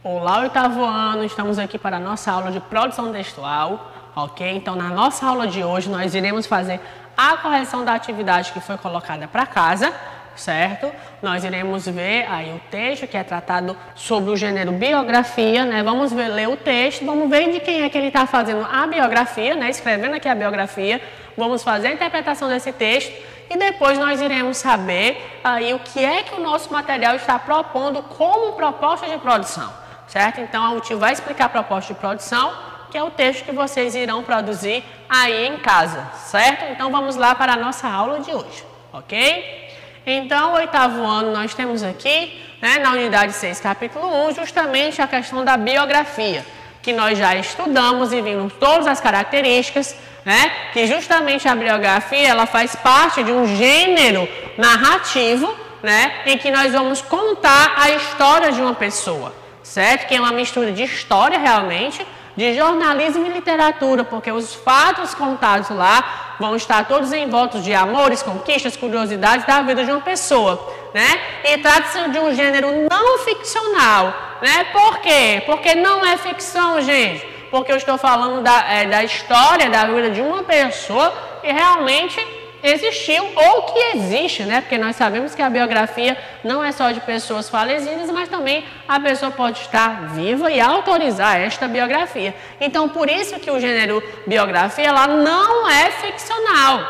Olá, oitavo ano, estamos aqui para a nossa aula de produção textual, ok? Então, na nossa aula de hoje, nós iremos fazer a correção da atividade que foi colocada para casa, certo? Nós iremos ver aí o texto que é tratado sobre o gênero biografia, né? Vamos ler o texto, vamos ver de quem é que ele está fazendo a biografia, né? Escrevendo aqui a biografia, vamos fazer a interpretação desse texto e depois nós iremos saber aí o que é que o nosso material está propondo como proposta de produção. Certo? Então, o tio vai explicar a proposta de produção, que é o texto que vocês irão produzir aí em casa, certo? Então, vamos lá para a nossa aula de hoje, ok? Então, oitavo ano, nós temos aqui, né, na unidade 6, capítulo 1, justamente a questão da biografia, que nós já estudamos e vimos todas as características, né, que justamente a biografia, ela faz parte de um gênero narrativo, né, em que nós vamos contar a história de uma pessoa. Certo? Que é uma mistura de história realmente, de jornalismo e literatura, porque os fatos contados lá vão estar todos envoltos de amores, conquistas, curiosidades da vida de uma pessoa, né? E trata-se de um gênero não ficcional, né? Por quê? Porque não é ficção, gente. Porque eu estou falando da história da vida de uma pessoa que realmente existiu ou que existe, né? Porque nós sabemos que a biografia não é só de pessoas falecidas, mas também a pessoa pode estar viva e autorizar esta biografia. Então, por isso que o gênero biografia, ela não é ficcional.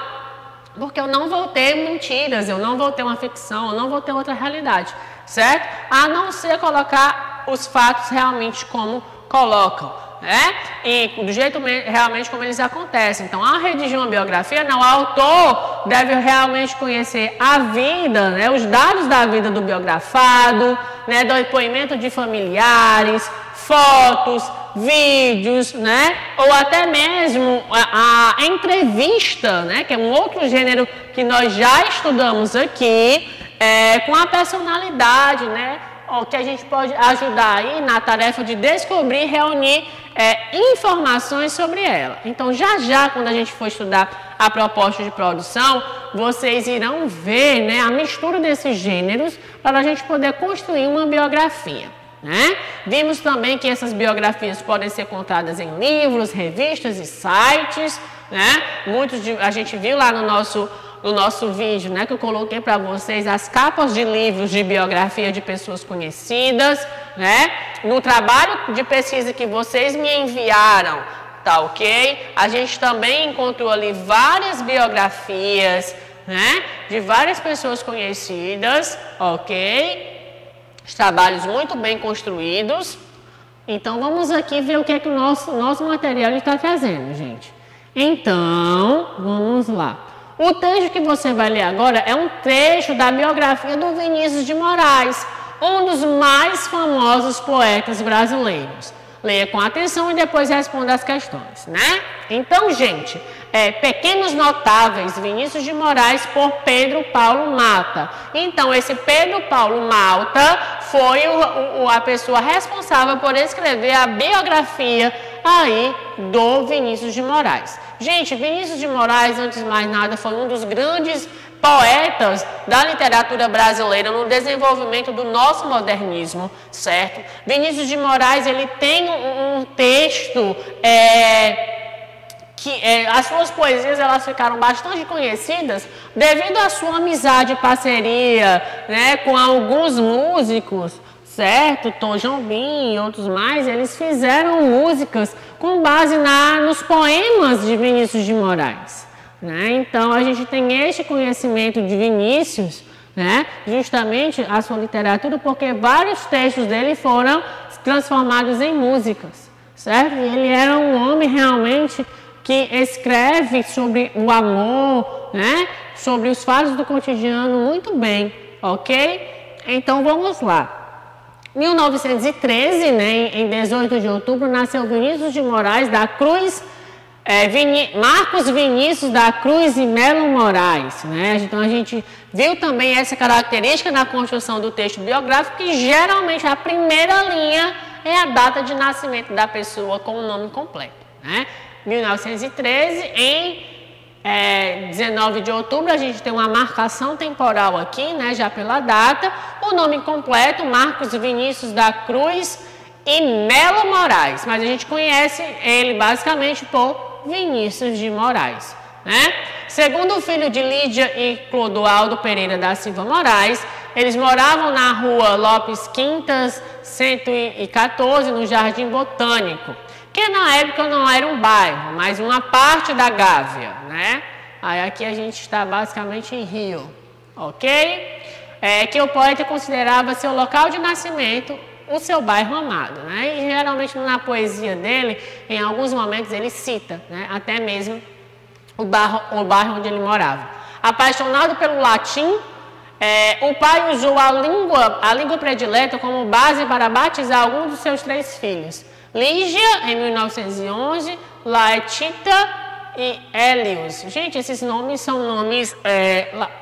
Porque eu não vou ter mentiras, eu não vou ter uma ficção, eu não vou ter outra realidade, certo? A não ser colocar os fatos realmente como colocam. E do jeito realmente como eles acontecem. Então, ao redigir uma biografia, não, o autor deve realmente conhecer a vida, né, os dados da vida do biografado, né, do depoimento de familiares, fotos, vídeos, né, ou até mesmo a entrevista, né, que é um outro gênero que nós já estudamos aqui, com a personalidade, né, que a gente pode ajudar aí na tarefa de descobrir e reunir informações sobre ela. Então, já quando a gente for estudar a proposta de produção, vocês irão ver, né, a mistura desses gêneros para a gente poder construir uma biografia, né? Vimos também que essas biografias podem ser contadas em livros, revistas e sites, né? A gente viu lá no nosso vídeo, né, que eu coloquei para vocês as capas de livros de biografia de pessoas conhecidas, né? No trabalho de pesquisa que vocês me enviaram, tá ok? A gente também encontrou ali várias biografias, né, de várias pessoas conhecidas, ok? Os trabalhos muito bem construídos. Então, vamos aqui ver o que é que o nosso material está trazendo, gente. Então, vamos lá. O texto que você vai ler agora é um trecho da biografia do Vinícius de Moraes, um dos mais famosos poetas brasileiros. Leia com atenção e depois responda as questões, né? Então, gente, Pequenos Notáveis, Vinícius de Moraes, por Pedro Paulo Malta. Então, esse Pedro Paulo Malta foi a pessoa responsável por escrever a biografia aí do Vinícius de Moraes. Gente, Vinícius de Moraes, antes de mais nada, foi um dos grandes poetas da literatura brasileira no desenvolvimento do nosso modernismo, certo? Vinícius de Moraes, ele tem um texto as suas poesias, elas ficaram bastante conhecidas devido à sua amizade e parceria, né, com alguns músicos, certo? Tom Jobim e outros mais, eles fizeram músicas com base nos poemas de Vinícius de Moraes, né? Então, a gente tem este conhecimento de Vinícius, né, justamente a sua literatura, porque vários textos dele foram transformados em músicas, certo? E ele era um homem realmente que escreve sobre o amor, né, sobre os fatos do cotidiano muito bem, ok? Então, vamos lá. 1913, né, em 18 de outubro, nasceu Vinícius de Moraes da Cruz, Marcos Vinícius da Cruz e Melo Moraes, né? Então, a gente viu também essa característica na construção do texto biográfico, que geralmente a primeira linha é a data de nascimento da pessoa com o nome completo, né? 1913, em 19 de outubro, a gente tem uma marcação temporal aqui, né, já pela data. O nome completo, Marcos Vinícius da Cruz e Melo Moraes, mas a gente conhece ele basicamente por Vinícius de Moraes, né? Segundo o filho de Lídia e Clodoaldo Pereira da Silva Moraes, eles moravam na rua Lopes Quintas, 114, no Jardim Botânico, que na época não era um bairro, mas uma parte da Gávea, né? Aí aqui a gente está basicamente em Rio, ok? Que o poeta considerava seu local de nascimento o seu bairro amado, né? E geralmente na poesia dele, em alguns momentos ele cita, né, até mesmo o bairro onde ele morava. Apaixonado pelo latim, o pai usou a língua predileta como base para batizar alguns dos seus 3 filhos. Lígia, em 1911, Laetita e Hélios. Gente, esses nomes são nomes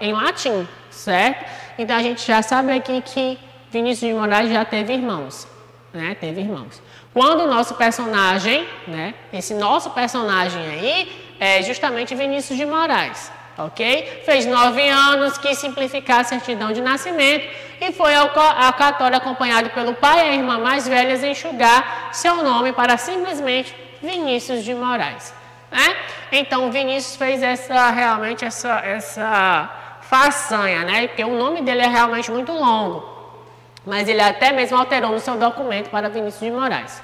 em latim, certo? Então a gente já sabe aqui que Vinícius de Moraes já teve irmãos, né? Teve irmãos. Quando o nosso personagem, né? Esse nosso personagem aí é justamente Vinícius de Moraes, ok? Fez 9 anos, quis simplificar a certidão de nascimento e foi ao cartório acompanhado pelo pai e a irmã mais velhas enxugar seu nome para simplesmente Vinícius de Moraes, né? Então Vinícius fez realmente essa façanha, né? Porque o nome dele é realmente muito longo. Mas ele até mesmo alterou no seu documento para Vinícius de Moraes.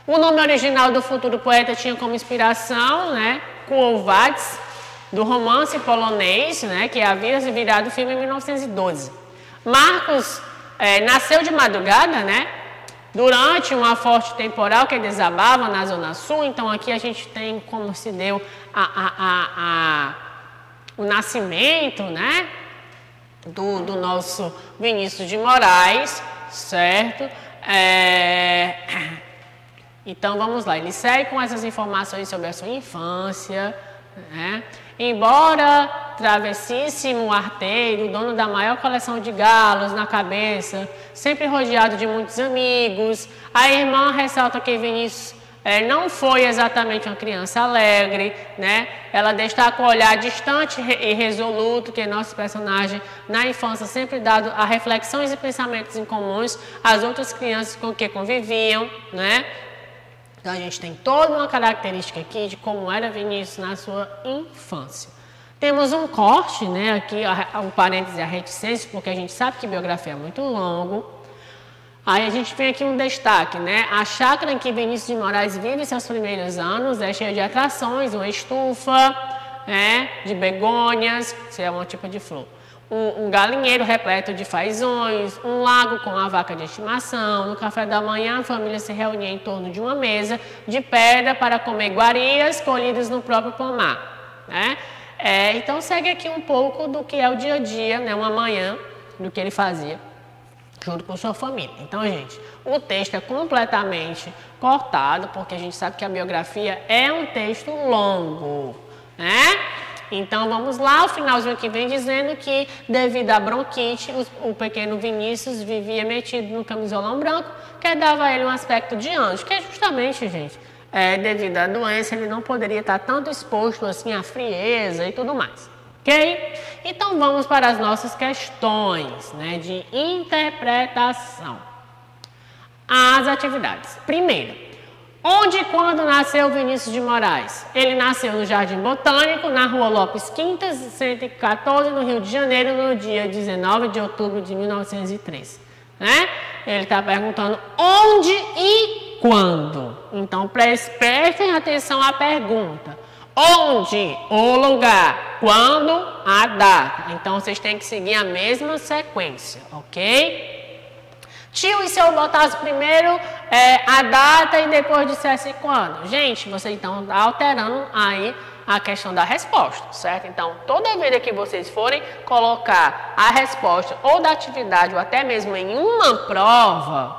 O nome original do futuro poeta tinha como inspiração, né, Quo Vadis, do romance polonês, né, que havia virado filme em 1912. Marcos nasceu de madrugada, né, durante uma forte temporal que desabava na Zona Sul. Então aqui a gente tem como se deu o nascimento, né, do nosso Vinícius de Moraes, certo? Então vamos lá, ele segue com essas informações sobre a sua infância, né? Embora travessíssimo arteiro, dono da maior coleção de galos na cabeça, sempre rodeado de muitos amigos, a irmã ressalta que Vinícius não foi exatamente uma criança alegre, né? Ela destaca o olhar distante e resoluto que nosso personagem na infância sempre dado a reflexões e pensamentos incomuns às outras crianças com que conviviam, né? Então a gente tem toda uma característica aqui de como era Vinícius na sua infância. Temos um corte, né? Aqui um parêntese a reticência, porque a gente sabe que biografia é muito longo. Aí a gente tem aqui um destaque, né? A chácara em que Vinícius de Moraes vive seus primeiros anos é cheia de atrações, uma estufa, né, de begônias, que é um tipo de flor. Um galinheiro repleto de fazões, um lago com a vaca de estimação. No café da manhã, a família se reunia em torno de uma mesa de pedra para comer iguarias colhidas no próprio pomar, né? Então segue aqui um pouco do que é o dia a dia, né? Uma manhã, do que ele fazia junto com sua família. Então, gente, o texto é completamente cortado, porque a gente sabe que a biografia é um texto longo, né? Então, vamos lá, o finalzinho aqui vem dizendo que, devido à bronquite, o pequeno Vinícius vivia metido no camisolão branco, que dava a ele um aspecto de anjo, que é justamente, gente, devido à doença, ele não poderia estar tanto exposto assim à frieza e tudo mais. Ok? Então vamos para as nossas questões, né, de interpretação. As atividades. Primeiro, onde e quando nasceu Vinícius de Moraes? Ele nasceu no Jardim Botânico, na rua Lopes Quintas, 114, no Rio de Janeiro, no dia 19 de outubro de 1903. Né? Ele está perguntando onde e quando. Então prestem atenção à pergunta. Onde, o lugar, quando, a data. Então, vocês têm que seguir a mesma sequência, ok? Tio, e se eu botasse primeiro a data e depois dissesse quando? Gente, vocês estão alterando aí a questão da resposta, certo? Então, toda vez que vocês forem colocar a resposta ou da atividade ou até mesmo em uma prova,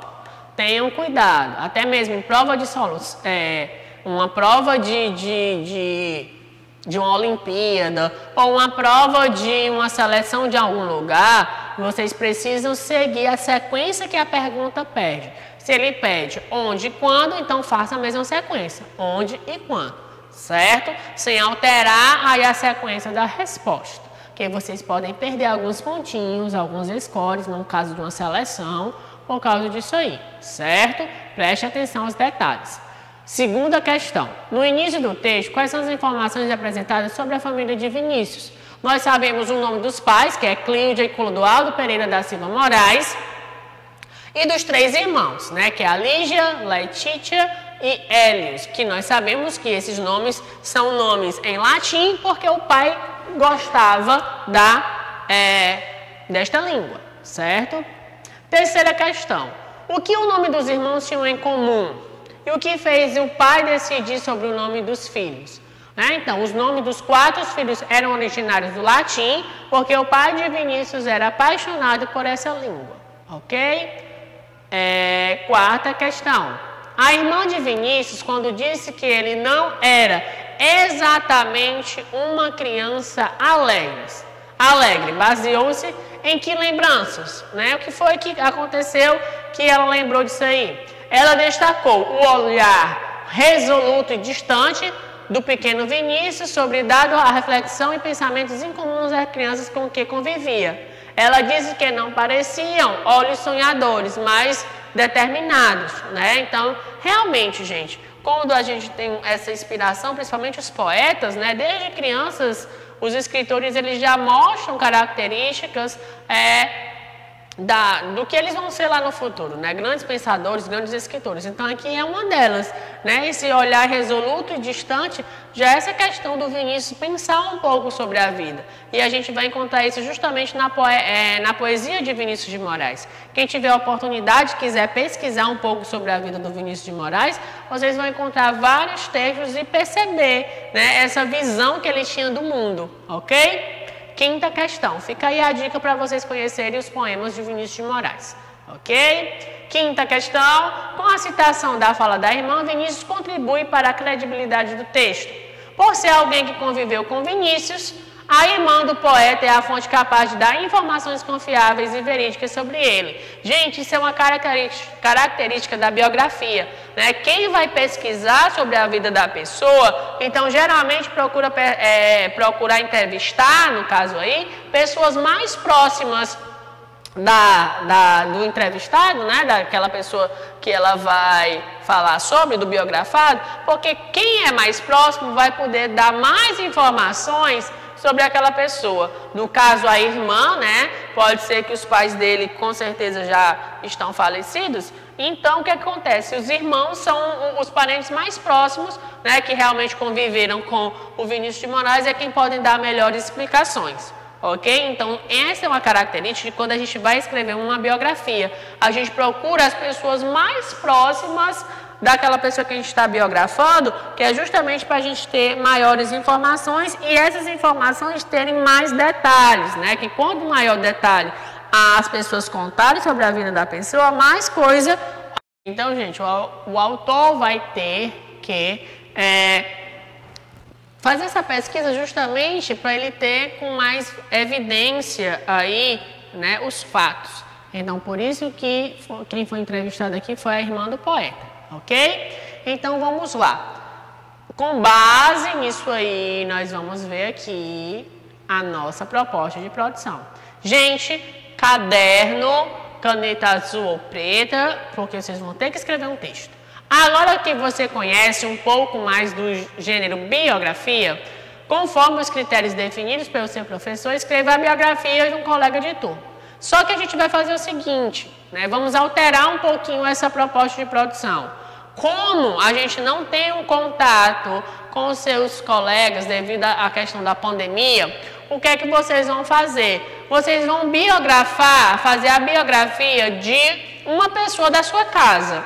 tenham cuidado. Até mesmo em prova de solução, uma prova de uma Olimpíada ou uma prova de uma seleção de algum lugar, vocês precisam seguir a sequência que a pergunta pede. Se ele pede onde e quando, então faça a mesma sequência, onde e quando, certo? Sem alterar aí a sequência da resposta, porque vocês podem perder alguns pontinhos, alguns scores, no caso de uma seleção, por causa disso aí, certo? Preste atenção aos detalhes. Segunda questão. No início do texto, quais são as informações apresentadas sobre a família de Vinícius? Nós sabemos o nome dos pais, que é Clíudia e Clodoaldo Pereira da Silva Moraes, e dos 3 irmãos, né, que é a Lígia, Letícia e Hélios, que nós sabemos que esses nomes são nomes em latim, porque o pai gostava desta língua, certo? Terceira questão. O que o nome dos irmãos tinham em comum? E o que fez o pai decidir sobre o nome dos filhos? Então, os nomes dos 4 filhos eram originários do latim, porque o pai de Vinícius era apaixonado por essa língua, ok? Quarta questão. A irmã de Vinícius, quando disse que ele não era exatamente uma criança alegre, baseou-se em que lembranças? O que foi que aconteceu que ela lembrou disso aí? Ela destacou o olhar resoluto e distante do pequeno Vinícius, sobre dado a reflexão e pensamentos incomuns às crianças com que convivia. Ela disse que não pareciam olhos sonhadores, mas determinados, Então, realmente, gente, quando a gente tem essa inspiração, principalmente os poetas, desde crianças, os escritores eles já mostram características do que eles vão ser lá no futuro, grandes pensadores, grandes escritores. Então aqui é uma delas, esse olhar resoluto e distante, já é essa questão do Vinícius pensar um pouco sobre a vida. E a gente vai encontrar isso justamente na poesia de Vinícius de Moraes. Quem tiver a oportunidade, quiser pesquisar um pouco sobre a vida do Vinícius de Moraes, vocês vão encontrar vários textos e perceber essa visão que ele tinha do mundo, ok? Quinta questão, fica aí a dica para vocês conhecerem os poemas de Vinícius de Moraes, ok? Quinta questão, com a citação da fala da irmã, Vinícius contribui para a credibilidade do texto. Por ser alguém que conviveu com Vinícius, a irmã do poeta é a fonte capaz de dar informações confiáveis e verídicas sobre ele. Gente, isso é uma característica da biografia, Quem vai pesquisar sobre a vida da pessoa, então geralmente procura entrevistar, no caso aí, pessoas mais próximas do entrevistado, daquela pessoa que ela vai falar sobre, do biografado, porque quem é mais próximo vai poder dar mais informações sobre aquela pessoa. No caso, a irmã, pode ser que os pais dele com certeza já estão falecidos. Então, o que acontece? Os irmãos são os parentes mais próximos, que realmente conviveram com o Vinícius de Moraes, é quem podem dar melhores explicações. Ok? Então, essa é uma característica de quando a gente vai escrever uma biografia. A gente procura as pessoas mais próximas daquela pessoa que a gente está biografando, que é justamente para a gente ter maiores informações e essas informações terem mais detalhes, Que quanto maior detalhe as pessoas contarem sobre a vida da pessoa, mais coisa. Então, gente, o autor vai ter que fazer essa pesquisa justamente para ele ter com mais evidência aí, os fatos. Então, por isso que quem foi entrevistado aqui foi a irmã do poeta. Ok? Então, vamos lá. Com base nisso aí, nós vamos ver aqui a nossa proposta de produção. Gente, caderno, caneta azul ou preta, porque vocês vão ter que escrever um texto. Agora que você conhece um pouco mais do gênero biografia, conforme os critérios definidos pelo seu professor, escreva a biografia de um colega de turma. Só que a gente vai fazer o seguinte, vamos alterar um pouquinho essa proposta de produção. Como a gente não tem um contato com os seus colegas devido à questão da pandemia, o que é que vocês vão fazer? Vocês vão fazer a biografia de uma pessoa da sua casa.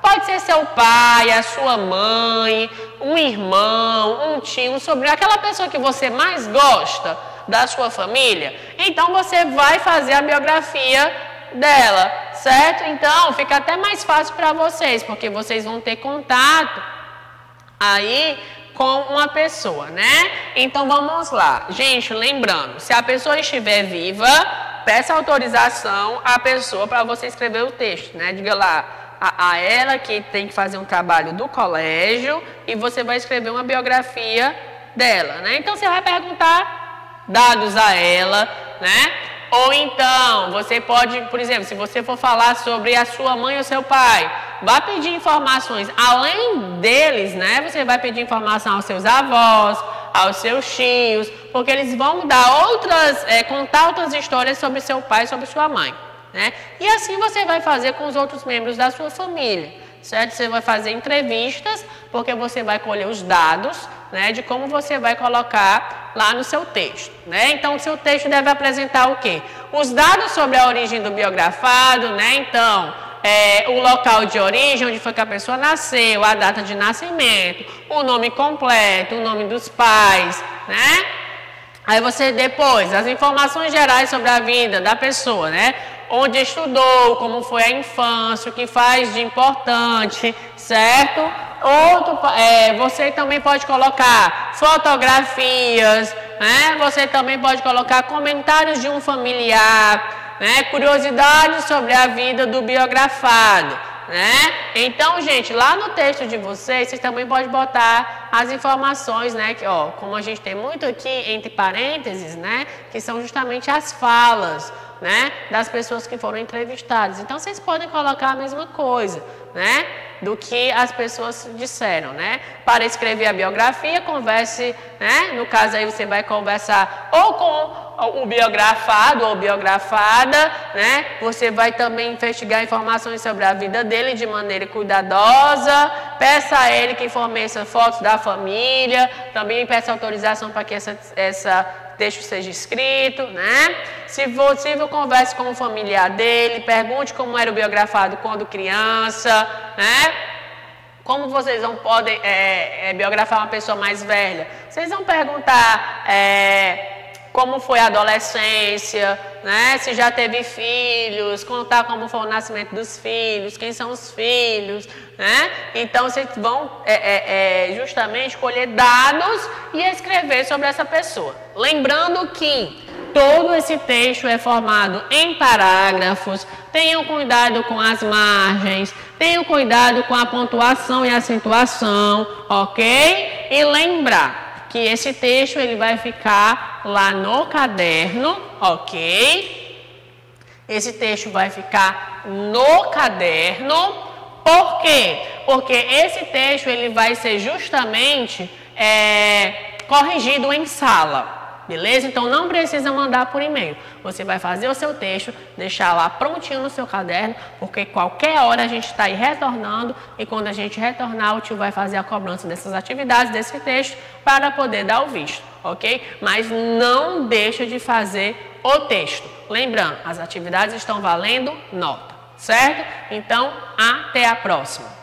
Pode ser seu pai, a sua mãe, um irmão, um tio, um sobrinho, aquela pessoa que você mais gosta da sua família. Então, você vai fazer a biografia dela, certo? Então, fica até mais fácil para vocês, porque vocês vão ter contato aí com uma pessoa, Então, vamos lá. Gente, lembrando, se a pessoa estiver viva, peça autorização à pessoa para você escrever o texto, Diga lá a ela que tem que fazer um trabalho do colégio e você vai escrever uma biografia dela, Então, você vai perguntar dados a ela, Ou então, você pode, por exemplo, se você for falar sobre a sua mãe ou seu pai, vai pedir informações além deles, né? Você vai pedir informação aos seus avós, aos seus tios, porque eles vão dar contar outras histórias sobre seu pai, sobre sua mãe, né? E assim você vai fazer com os outros membros da sua família, certo? Você vai fazer entrevistas, porque você vai colher os dados, né, de como você vai colocar lá no seu texto, né? Então, o seu texto deve apresentar o quê? Os dados sobre a origem do biografado, né? Então, o local de origem, onde foi que a pessoa nasceu, a data de nascimento, o nome completo, o nome dos pais, né? Aí você depois, as informações gerais sobre a vida da pessoa, né? Onde estudou, como foi a infância, o que faz de importante, certo? Você também pode colocar fotografias, né? Você também pode colocar comentários de um familiar, né? Curiosidades sobre a vida do biografado, né? Então, gente, lá no texto de vocês também podem botar as informações, né? Que, ó, como a gente tem muito aqui entre parênteses, né? Que são justamente as falas, né? Das pessoas que foram entrevistadas. Então, vocês podem colocar a mesma coisa, né? Do que as pessoas disseram, né? Para escrever a biografia, converse, né? No caso aí você vai conversar ou com o biografado ou biografada, né? Você vai também investigar informações sobre a vida dele de maneira cuidadosa, peça a ele que forneça fotos da família, também peça autorização para que essa texto seja escrito, né? Se possível, converse com o familiar dele, pergunte como era o biografado quando criança, né? Como vocês não podem biografar uma pessoa mais velha? Vocês vão perguntar como foi a adolescência, né? Se já teve filhos, contar como foi o nascimento dos filhos, quem são os filhos, né? Então, vocês vão justamente colher dados e escrever sobre essa pessoa. Lembrando que todo esse texto é formado em parágrafos, tenham cuidado com as margens, tenham cuidado com a pontuação e a acentuação, ok? E lembrar que esse texto ele vai ficar lá no caderno, ok? Esse texto vai ficar no caderno, por quê? Porque esse texto ele vai ser justamente corrigido em sala. Beleza? Então, não precisa mandar por e-mail. Você vai fazer o seu texto, deixar lá prontinho no seu caderno, porque qualquer hora a gente está aí retornando e quando a gente retornar, o tio vai fazer a cobrança dessas atividades, desse texto, para poder dar o visto, ok? Mas não deixa de fazer o texto. Lembrando, as atividades estão valendo nota, certo? Então, até a próxima.